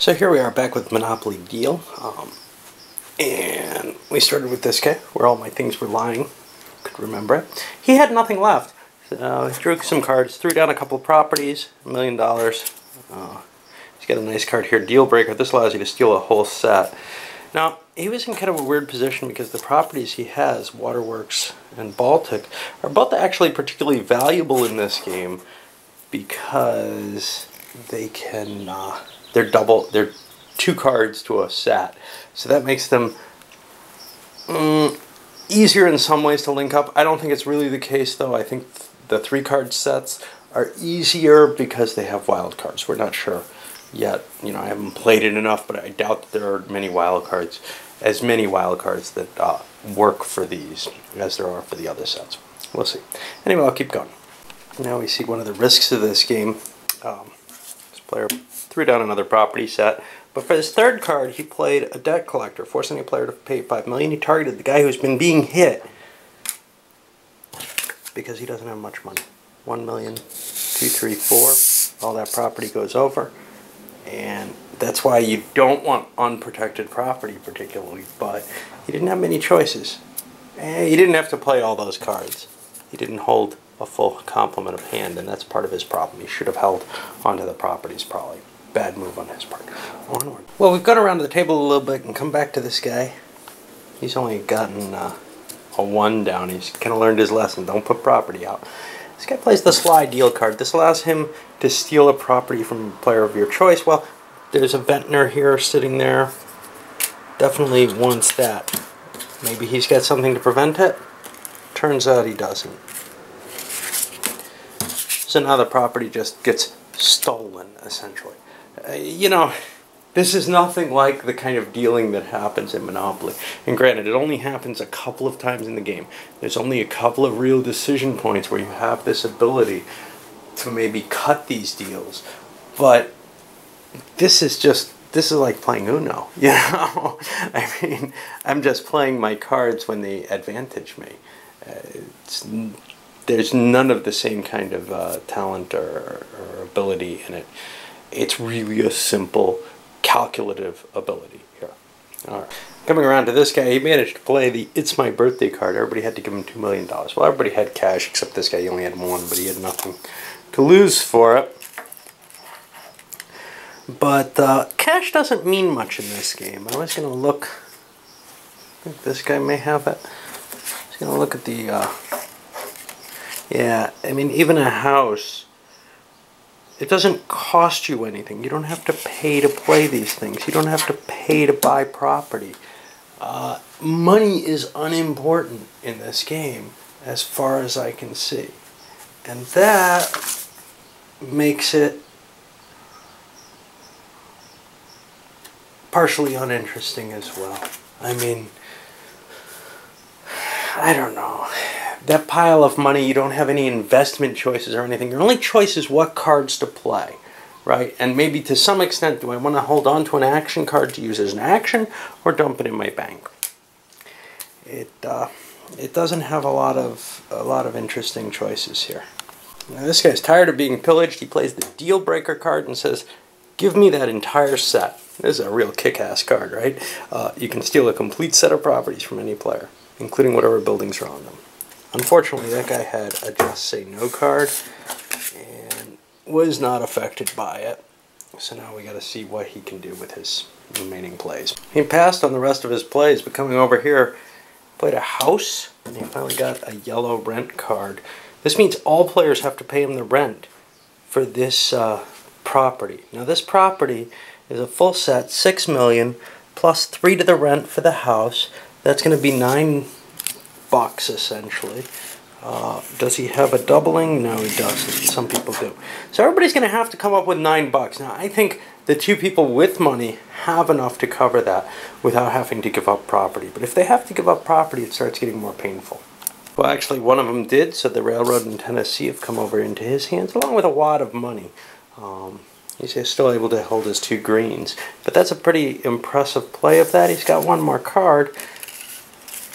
So here we are back with Monopoly Deal, and we started with this guy where all my things were lying. Could remember it. He had nothing left. He drew some cards, threw down a couple of properties, $1 million. He's got a nice card here, Deal Breaker. This allows you to steal a whole set. Now, he was in kind of a weird position because the properties he has, Waterworks and Baltic, are both actually particularly valuable in this game because they can, they're 2 cards to a set. So that makes them easier in some ways to link up. I don't think it's really the case though. I think the 3 card sets are easier because they have wild cards. We're not sure yet. You know, I haven't played it enough, but I doubt that there are many wild cards that work for these as there are for the other sets. We'll see. Anyway, I'll keep going. Now we see one of the risks of this game. This player threw down another property set, but for his 3rd card he played a debt collector, forcing a player to pay $5 million. He targeted the guy who's been being hit because he doesn't have much money. 1 million, 2, 3, 4. All that property goes over, and that's why you don't want unprotected property particularly, but he didn't have many choices. He didn't have to play all those cards. He didn't hold a full complement of hand, and that's part of his problem. He should have held onto the properties probably. Bad move on his part. Onward. Well, we've gone around the table a little bit and come back to this guy. He's only gotten a 1 down. He's kind of learned his lesson. Don't put property out. This guy plays the Sly Deal card. This allows him to steal a property from a player of your choice. Well, there's a Ventnor here sitting there. Definitely wants that. Maybe he's got something to prevent it. Turns out he doesn't. So now the property just gets stolen, essentially. You know, this is nothing like the kind of dealing that happens in Monopoly. And granted, it only happens a couple of times in the game. There's only a couple of real decision points where you have this ability to maybe cut these deals. But this is like playing Uno, you know? I mean, I'm just playing my cards when they advantage me. There's none of the same kind of talent or ability in it. It's really a simple, calculative ability here. All right. Coming around to this guy, he managed to play the It's My Birthday card. Everybody had to give him $2 million. Well, everybody had cash except this guy. He only had 1, but he had nothing to lose for it. But cash doesn't mean much in this game. I was going to look. I think this guy may have it. I was going to look at the... yeah, I mean, even a house, it doesn't cost you anything. You don't have to pay to play these things. You don't have to pay to buy property. Money is unimportant in this game, as far as I can see. And that makes it partially uninteresting as well. I mean, I don't know. That pile of money, you don't have any investment choices or anything. Your only choice is what cards to play, right? And maybe to some extent, do I want to hold on to an action card to use as an action or dump it in my bank? It doesn't have a lot of interesting choices here. Now this guy's tired of being pillaged. He plays the Deal Breaker card and says, "Give me that entire set." This is a real kick-ass card, right? You can steal a complete set of properties from any player, including whatever buildings are on them. Unfortunately, that guy had a Just Say No card and was not affected by it. So now we got to see what he can do with his remaining plays. He passed on the rest of his plays, but coming over here, played a house, and he finally got a yellow rent card. This means all players have to pay him the rent for this property. Now this property is a full set, $6 million, plus 3 to the rent for the house. That's going to be $9 essentially. Does he have a doubling? No, he doesn't. Some people do. So everybody's going to have to come up with $9. Now, I think the 2 people with money have enough to cover that without having to give up property. But if they have to give up property, it starts getting more painful. Well, actually, one of them did, so the railroad in Tennessee have come over into his hands, along with a wad of money. He's still able to hold his 2 greens. But that's a pretty impressive play of that. He's got 1 more card.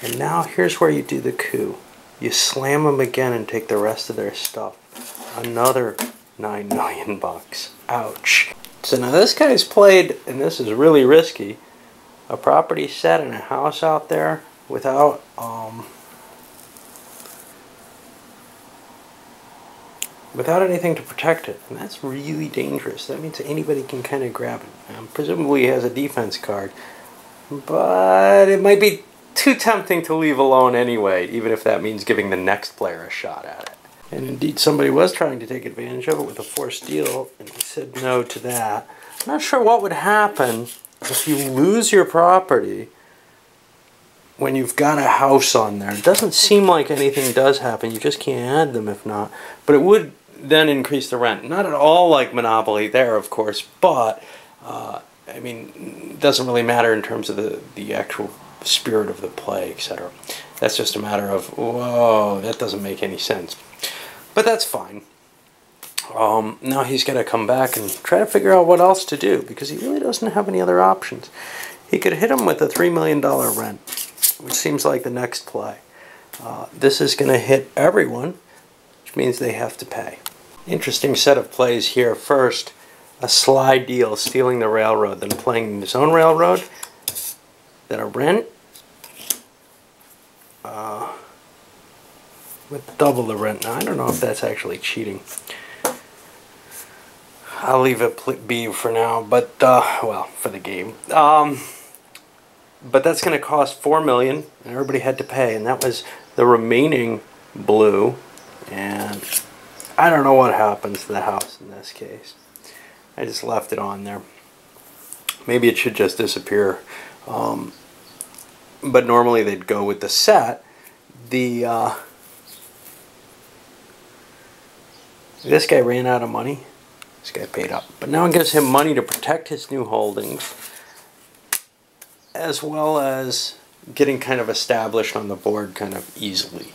And now here's where you do the coup. You slam them again and take the rest of their stuff. Another $9 million. Ouch. So now this guy's played, and this is really risky, a property set in a house out there without without anything to protect it, and that's really dangerous. That means anybody can kind of grab it. Presumably he has a defense card, but it might be too tempting to leave alone anyway, even if that means giving the next player a shot at it. And indeed somebody was trying to take advantage of it with a forced deal, and he said no to that. I'm not sure what would happen if you lose your property when you've got a house on there. It doesn't seem like anything does happen. You just can't add them if not. But it would then increase the rent. Not at all like Monopoly there, of course, but I mean, it doesn't really matter in terms of the actual spirit of the play, etc. That's just a matter of, whoa, that doesn't make any sense. But that's fine. Now he's got to come back and try to figure out what else to do, because he really doesn't have any other options. He could hit him with a $3 million rent, which seems like the next play. This is going to hit everyone, which means they have to pay. Interesting set of plays here. First, a slide deal, stealing the railroad, then playing his own railroad, then a rent with double the rent. Now, I don't know if that's actually cheating. I'll leave it be for now, but, well, for the game. But that's going to cost $4 million, and everybody had to pay, and that was the remaining blue, and I don't know what happens to the house in this case. I just left it on there. Maybe it should just disappear, but normally they'd go with the set. This guy ran out of money. This guy paid up, but now it gives him money to protect his new holdings, as well as getting kind of established on the board kind of easily.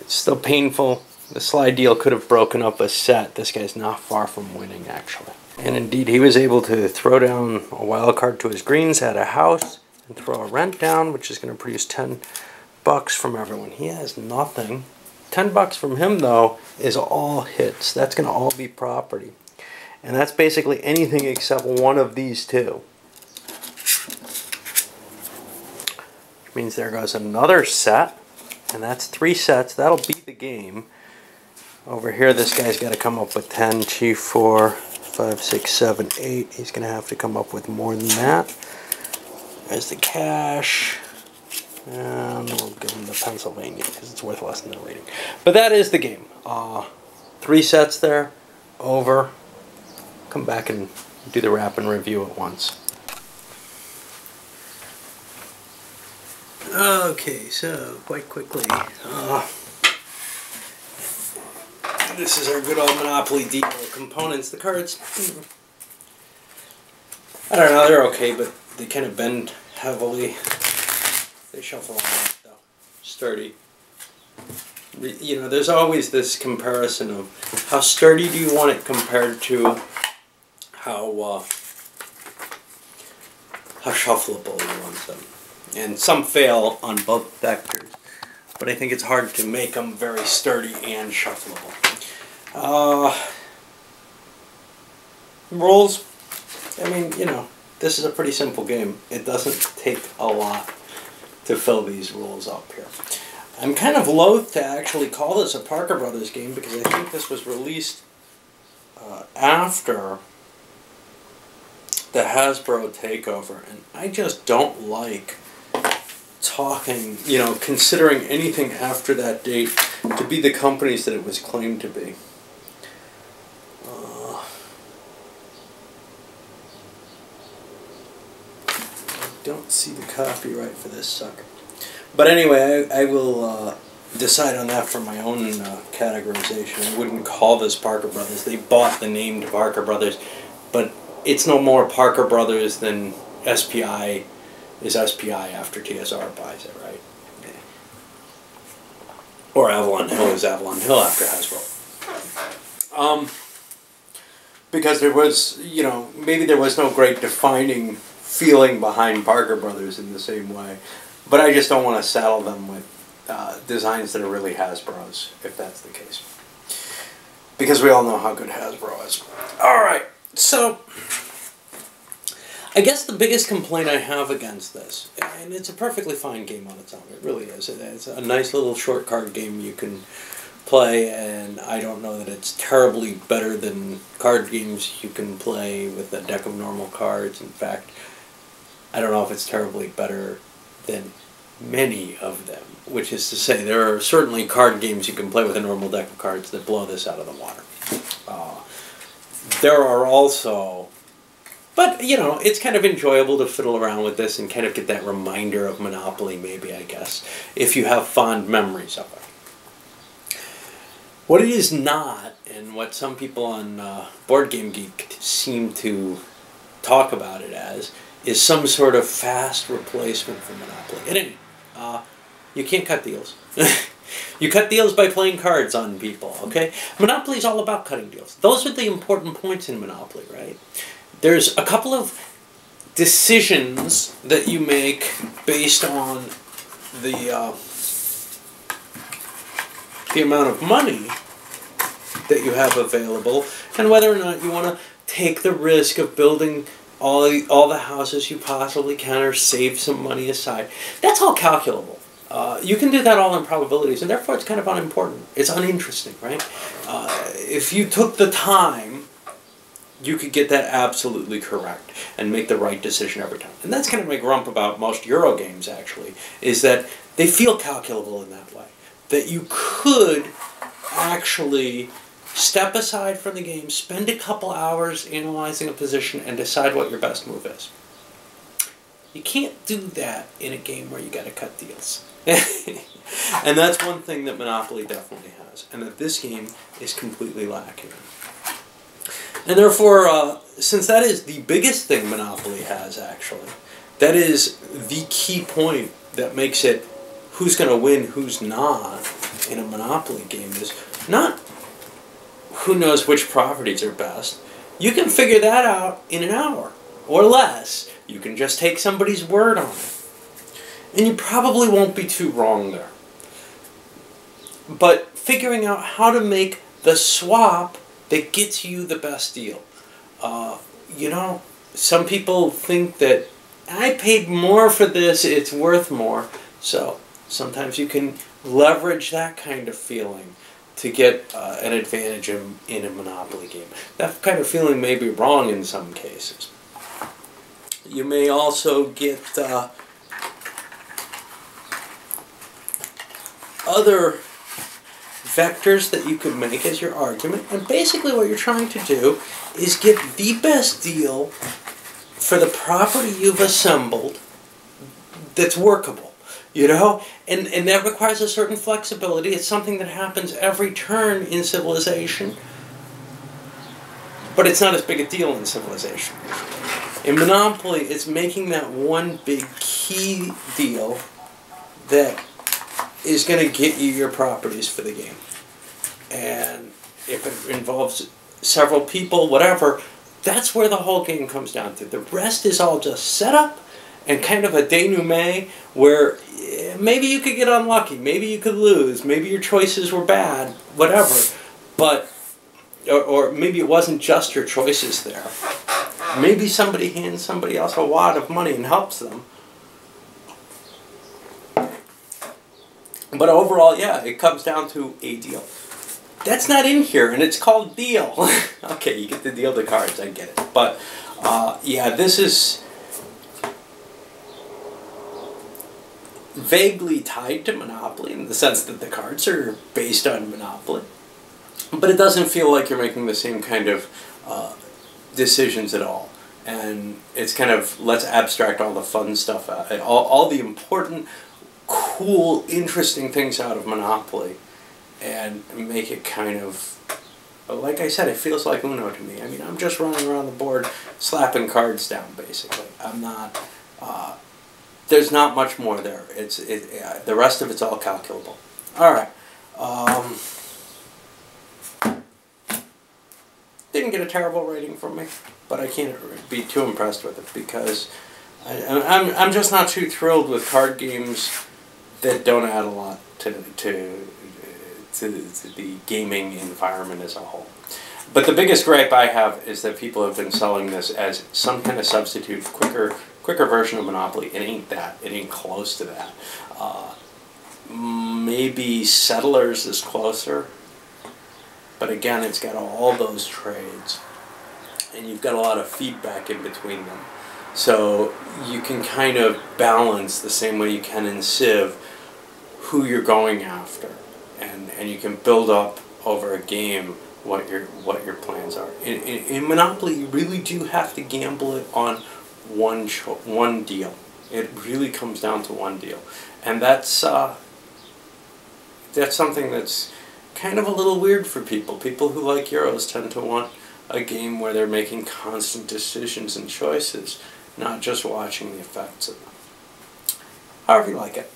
It's still painful. The slide deal could have broken up a set. This guy's not far from winning, actually. And indeed, he was able to throw down a wild card to his greens, add a house, and throw a rent down, which is going to produce $10 from everyone. He has nothing. $10 from him, though, is all hits. That's going to all be property. And that's basically anything except one of these two. Which means there goes another set. And that's 3 sets. That'll beat the game. Over here, this guy's got to come up with 10, 2, 4, 5, 6, 7, 8. He's going to have to come up with more than that. There's the cash. And we'll give him the Pennsylvania because it's worth less than the rating. But that is the game. 3 sets there. Over. Come back and do the wrap and review at once. Okay, so quite quickly, this is our good old Monopoly Depot components. The cards, I don't know, they're okay, but they kind of bend heavily. They shuffle a lot, though. Sturdy. You know, there's always this comparison of how sturdy do you want it compared to how shuffleable you want them. And some fail on both vectors, but I think it's hard to make them very sturdy and shuffleable. Rules, I mean, you know, this is a pretty simple game. It doesn't take a lot to fill these rules up here. I'm kind of loath to actually call this a Parker Brothers game because I think this was released after the Hasbro takeover, and I just don't like talking, you know, considering anything after that date to be the companies that it was claimed to be. I don't see the copyright for this sucker. But anyway, I will decide on that for my own categorization. I wouldn't call this Parker Brothers. They bought the name to Parker Brothers, but it's no more Parker Brothers than SPI is SPI after TSR buys it, right? Yeah. Or Avalon Hill is Avalon Hill after Hasbro. Because there was, you know, maybe there was no great defining feeling behind Parker Brothers in the same way. But I just don't want to saddle them with designs that are really Hasbro's, if that's the case. Because we all know how good Hasbro is. Alright, So, I guess the biggest complaint I have against this, and it's a perfectly fine game on its own, it really is. It's a nice little short card game you can play, and I don't know that it's terribly better than card games you can play with a deck of normal cards. In fact, I don't know if it's terribly better than many of them, which is to say there are certainly card games you can play with a normal deck of cards that blow this out of the water. There are also, but you know, it's kind of enjoyable to fiddle around with this and kind of get that reminder of Monopoly, maybe, I guess, if you have fond memories of it. What it is not, and what some people on Board Game Geek seem to talk about it as, is some sort of fast replacement for Monopoly. It ain't. You can't cut deals. You cut deals by playing cards on people, okay? Monopoly is all about cutting deals. Those are the important points in Monopoly, right? There's a couple of decisions that you make based on the amount of money that you have available, and whether or not you want to take the risk of building all the houses you possibly can, or save some money aside. That's all calculable. You can do that all in probabilities, and therefore it's kind of unimportant. It's uninteresting, right? If you took the time, you could get that absolutely correct and make the right decision every time. And that's kind of my grump about most Euro games, actually, is that they feel calculable in that way. That you could actually step aside from the game, spend a couple hours analyzing a position, and decide what your best move is. You can't do that in a game where you got to cut deals. And that's one thing that Monopoly definitely has, and that this game is completely lacking. And therefore, since that is the biggest thing Monopoly has, actually, that is the key point that makes it who's going to win, who's not in a Monopoly game, is not who knows which properties are best. You can figure that out in an hour or less. You can just take somebody's word on it. And you probably won't be too wrong there. But figuring out how to make the swap that gets you the best deal. You know, some people think that I paid more for this, it's worth more. So sometimes you can leverage that kind of feeling to get an advantage in a Monopoly game. That kind of feeling may be wrong in some cases. You may also get other vectors that you could make as your argument, and basically what you're trying to do is get the best deal for the property you've assembled that's workable, you know? And that requires a certain flexibility. It's something that happens every turn in Civilization, but it's not as big a deal in Civilization. In Monopoly, it's making that one big key deal that is going to get you your properties for the game. And if it involves several people, whatever, that's where the whole game comes down to. The rest is all just setup and kind of a denouement where maybe you could get unlucky, maybe you could lose, maybe your choices were bad, whatever, but or maybe it wasn't just your choices there. Maybe somebody hands somebody else a wad of money and helps them. But overall, yeah, it comes down to a deal. That's not in here, and it's called deal. Okay, you get to deal the cards, I get it. But, yeah, this is vaguely tied to Monopoly in the sense that the cards are based on Monopoly. But it doesn't feel like you're making the same kind of decisions at all. And it's kind of, let's abstract all the fun stuff out, all the important, cool, interesting things out of Monopoly, and make it kind of, like I said, it feels like Uno to me. I mean, I'm just running around the board slapping cards down, basically. I'm not, there's not much more there. The rest of it's all calculable. Alright. Didn't get a terrible rating from me, but I can't be too impressed with it because I'm just not too thrilled with card games that don't add a lot to the gaming environment as a whole. But the biggest gripe I have is that people have been selling this as some kind of substitute, quicker version of Monopoly. It ain't that. It ain't close to that. Maybe Settlers is closer, but again, it's got all those trades, and you've got a lot of feedback in between them. So you can kind of balance the same way you can in Civ who you're going after, and you can build up over a game what your plans are. In Monopoly, you really do have to gamble it on one deal. It really comes down to one deal, and that's something that's kind of a little weird for people. People who like Euros tend to want a game where they're making constant decisions and choices, not just watching the effects of them. However you like it.